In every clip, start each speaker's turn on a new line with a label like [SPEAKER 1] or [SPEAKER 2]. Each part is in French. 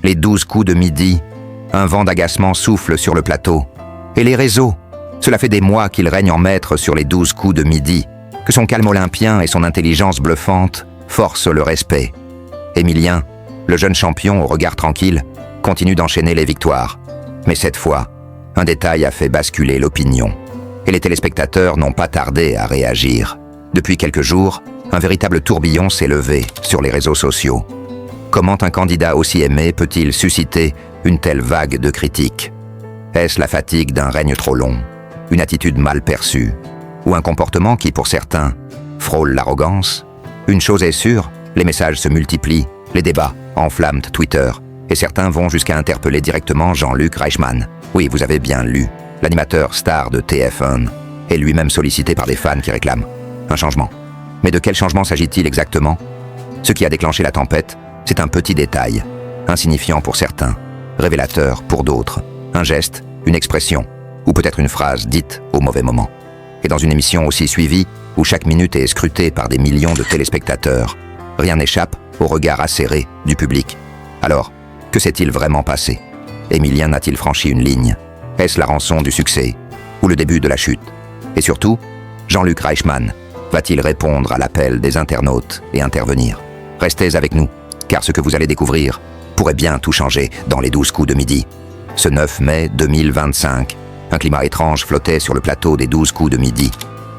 [SPEAKER 1] les 12 coups de midi. Un vent d'agacement souffle sur le plateau. Et les réseaux? Cela fait des mois qu'il règne en maître sur les 12 coups de midi, que son calme olympien et son intelligence bluffante forcent le respect. Émilien, le jeune champion au regard tranquille, continue d'enchaîner les victoires. Mais cette fois, un détail a fait basculer l'opinion. Et les téléspectateurs n'ont pas tardé à réagir. Depuis quelques jours, un véritable tourbillon s'est levé sur les réseaux sociaux. Comment un candidat aussi aimé peut-il susciter une telle vague de critiques? Est-ce la fatigue d'un règne trop long, une attitude mal perçue, ou un comportement qui, pour certains, frôle l'arrogance? Une chose est sûre, les messages se multiplient, les débats enflamment Twitter, et certains vont jusqu'à interpeller directement Jean-Luc Reichmann. Oui, vous avez bien lu, l'animateur star de TF1 est lui-même sollicité par des fans qui réclament un changement. Mais de quel changement s'agit-il exactement? Ce qui a déclenché la tempête, c'est un petit détail, insignifiant pour certains, révélateur pour d'autres, un geste, une expression, ou peut-être une phrase dite au mauvais moment. Et dans une émission aussi suivie, où chaque minute est scrutée par des millions de téléspectateurs, rien n'échappe au regard acéré du public. Alors, que s'est-il vraiment passé? Émilien n'a-t-il franchi une ligne? Est-ce la rançon du succès ou le début de la chute? Et surtout, Jean-Luc Reichmann va-t-il répondre à l'appel des internautes et intervenir? Restez avec nous, car ce que vous allez découvrir pourrait bien tout changer dans les 12 coups de midi. Ce 9 mai 2025, un climat étrange flottait sur le plateau des 12 coups de midi.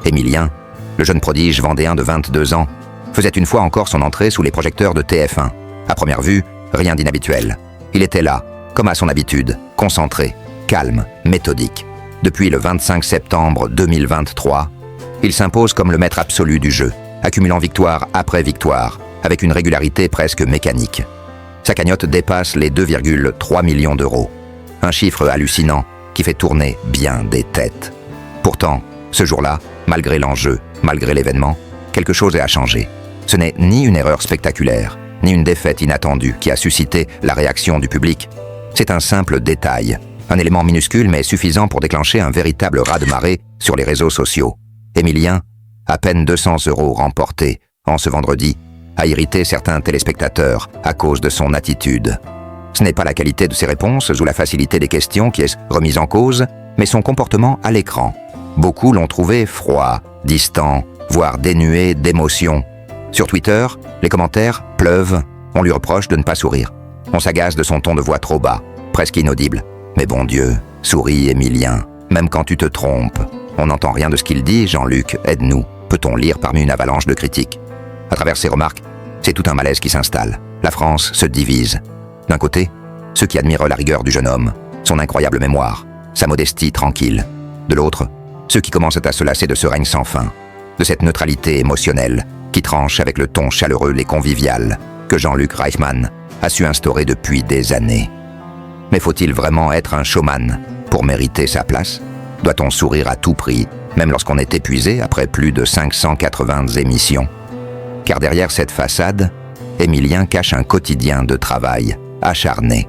[SPEAKER 1] Émilien, le jeune prodige vendéen de 22 ans, faisait une fois encore son entrée sous les projecteurs de TF1. À première vue, rien d'inhabituel. Il était là, comme à son habitude, concentré, calme, méthodique. Depuis le 25 septembre 2023, il s'impose comme le maître absolu du jeu, accumulant victoire après victoire, avec une régularité presque mécanique. Sa cagnotte dépasse les 2,3 millions d'euros. Un chiffre hallucinant qui fait tourner bien des têtes. Pourtant, ce jour-là, malgré l'enjeu, malgré l'événement, quelque chose a changé. Ce n'est ni une erreur spectaculaire, ni une défaite inattendue qui a suscité la réaction du public. C'est un simple détail, un élément minuscule mais suffisant pour déclencher un véritable raz-de-marée sur les réseaux sociaux. Émilien, à peine 200 € remportés en ce vendredi, a irrité certains téléspectateurs à cause de son attitude. Ce n'est pas la qualité de ses réponses ou la facilité des questions qui est remise en cause, mais son comportement à l'écran. Beaucoup l'ont trouvé froid, distant, voire dénué d'émotion. Sur Twitter, les commentaires pleuvent, on lui reproche de ne pas sourire. On s'agace de son ton de voix trop bas, presque inaudible. Mais bon Dieu, souris Émilien, même quand tu te trompes. On n'entend rien de ce qu'il dit, Jean-Luc, aide-nous, peut-on lire parmi une avalanche de critiques. À travers ces remarques, c'est tout un malaise qui s'installe. La France se divise. D'un côté, ceux qui admirent la rigueur du jeune homme, son incroyable mémoire, sa modestie tranquille. De l'autre, ceux qui commencent à se lasser de ce règne sans fin, de cette neutralité émotionnelle qui tranche avec le ton chaleureux et convivial que Jean-Luc Reichmann a su instaurer depuis des années. Mais faut-il vraiment être un showman pour mériter sa place? Doit-on sourire à tout prix, même lorsqu'on est épuisé après plus de 580 émissions? Car derrière cette façade, Émilien cache un quotidien de travail acharné.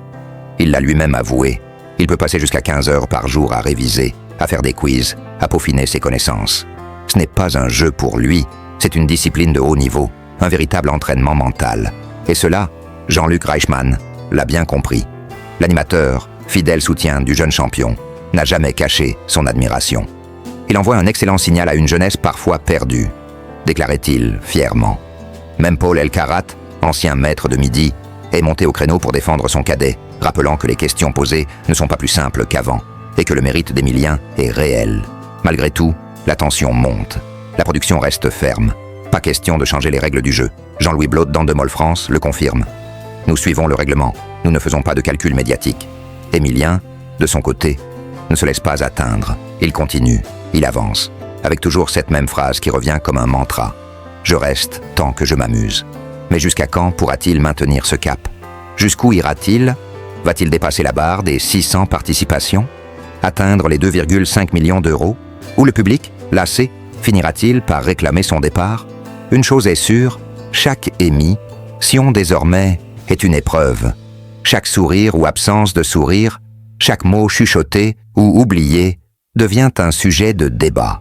[SPEAKER 1] Il l'a lui-même avoué. Il peut passer jusqu'à 15 heures par jour à réviser, à faire des quiz, à peaufiner ses connaissances. Ce n'est pas un jeu pour lui, c'est une discipline de haut niveau, un véritable entraînement mental. Et cela, Jean-Luc Reichmann l'a bien compris. L'animateur, fidèle soutien du jeune champion, n'a jamais caché son admiration. Il envoie un excellent signal à une jeunesse parfois perdue, déclarait-il fièrement. Même Paul Elkarat, ancien maître de midi, est monté au créneau pour défendre son cadet, rappelant que les questions posées ne sont pas plus simples qu'avant, et que le mérite d'Émilien est réel. Malgré tout, la tension monte. La production reste ferme. Pas question de changer les règles du jeu. Jean-Louis Blot d'Endemol France le confirme. Nous suivons le règlement. Nous ne faisons pas de calcul médiatique. Émilien, de son côté, ne se laisse pas atteindre. Il continue, il avance, avec toujours cette même phrase qui revient comme un mantra. Je reste tant que je m'amuse. Mais jusqu'à quand pourra-t-il maintenir ce cap? Jusqu'où ira-t-il? Va-t-il dépasser la barre des 600 participations? Atteindre les 2,5 millions d'euros? Ou le public, lassé, finira-t-il par réclamer son départ? Une chose est sûre, chaque émis, Sion désormais, est une épreuve. Chaque sourire ou absence de sourire, chaque mot chuchoté ou oublié devient un sujet de débat.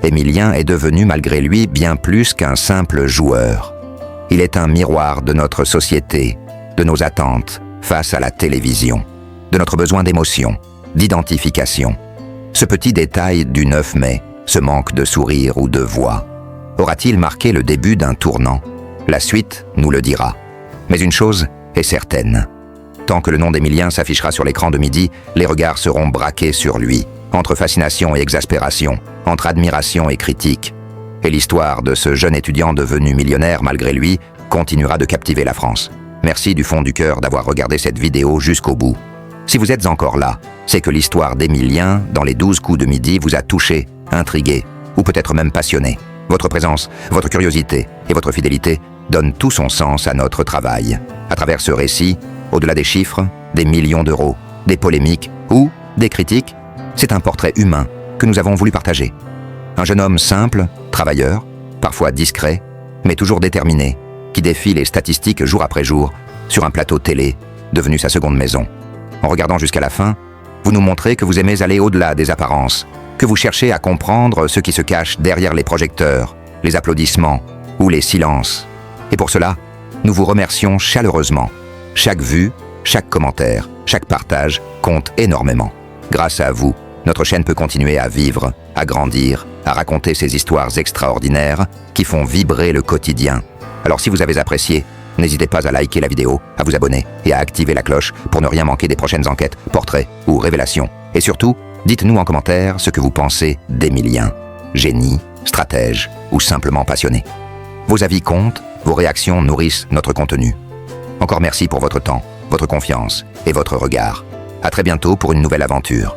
[SPEAKER 1] Émilien est devenu malgré lui bien plus qu'un simple joueur. Il est un miroir de notre société, de nos attentes, face à la télévision, de notre besoin d'émotion, d'identification. Ce petit détail du 9 mai, ce manque de sourire ou de voix, aura-t-il marqué le début d'un tournant? La suite nous le dira. Mais une chose est certaine. Tant que le nom d'Émilien s'affichera sur l'écran de Midi, les regards seront braqués sur lui, entre fascination et exaspération, entre admiration et critique. Et l'histoire de ce jeune étudiant devenu millionnaire malgré lui continuera de captiver la France. Merci du fond du cœur d'avoir regardé cette vidéo jusqu'au bout. Si vous êtes encore là, c'est que l'histoire d'Émilien, dans les 12 coups de Midi, vous a touché, intrigué, ou peut-être même passionné. Votre présence, votre curiosité et votre fidélité donnent tout son sens à notre travail. À travers ce récit, au-delà des chiffres, des millions d'euros, des polémiques ou des critiques, c'est un portrait humain que nous avons voulu partager. Un jeune homme simple, travailleur, parfois discret, mais toujours déterminé, qui défie les statistiques jour après jour sur un plateau télé, devenu sa seconde maison. En regardant jusqu'à la fin, vous nous montrez que vous aimez aller au-delà des apparences, que vous cherchez à comprendre ce qui se cache derrière les projecteurs, les applaudissements ou les silences. Et pour cela, nous vous remercions chaleureusement. Chaque vue, chaque commentaire, chaque partage compte énormément. Grâce à vous, notre chaîne peut continuer à vivre, à grandir, à raconter ces histoires extraordinaires qui font vibrer le quotidien. Alors si vous avez apprécié, n'hésitez pas à liker la vidéo, à vous abonner et à activer la cloche pour ne rien manquer des prochaines enquêtes, portraits ou révélations. Et surtout, dites-nous en commentaire ce que vous pensez d'Émilien. Génie, stratège ou simplement passionné. Vos avis comptent, vos réactions nourrissent notre contenu. Encore merci pour votre temps, votre confiance et votre regard. À très bientôt pour une nouvelle aventure.